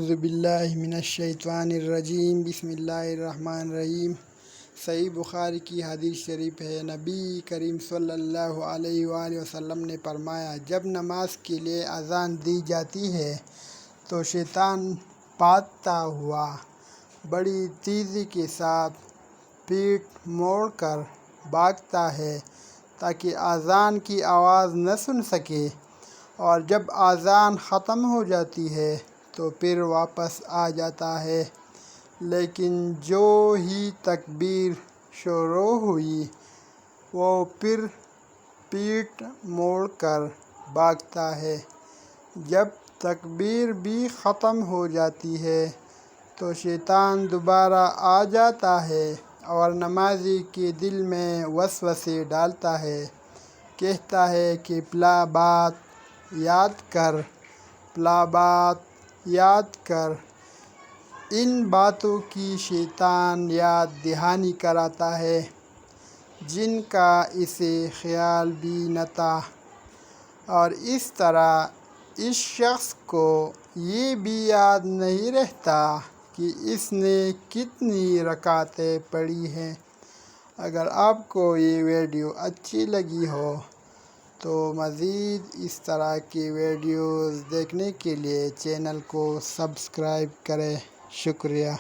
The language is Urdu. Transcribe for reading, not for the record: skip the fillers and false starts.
اعوذ باللہ من الشیطان الرجیم بسم اللہ الرحمن الرحیم۔ صحیح بخاری کی حدیث شریف ہے، نبی کریم صلی اللہ علیہ وآلہ وسلم نے فرمایا، جب نماز کے لیے اذان دی جاتی ہے تو شیطان بھاگتا ہوا بڑی تیزی کے ساتھ پیٹھ موڑ کر بھاگتا ہے تاکہ اذان کی آواز نہ سن سکے، اور جب اذان ختم ہو جاتی ہے تو پھر واپس آ جاتا ہے، لیکن جو ہی تکبیر شروع ہوئی وہ پھر پیٹھ موڑ کر بھاگتا ہے۔ جب تکبیر بھی ختم ہو جاتی ہے تو شیطان دوبارہ آ جاتا ہے اور نمازی کے دل میں وسوسے ڈالتا ہے، کہتا ہے کہ فلاں بات یاد کر۔ ان باتوں کی شیطان یاد دہانی کراتا ہے جن کا اسے خیال بھی نہ تھا، اور اس طرح اس شخص کو یہ بھی یاد نہیں رہتا کہ اس نے کتنی رکعتیں پڑھی ہیں۔ اگر آپ کو یہ ویڈیو اچھی لگی ہو تو مزید اس طرح کی ویڈیوز دیکھنے کے لیے چینل کو سبسکرائب کریں۔ شکریہ۔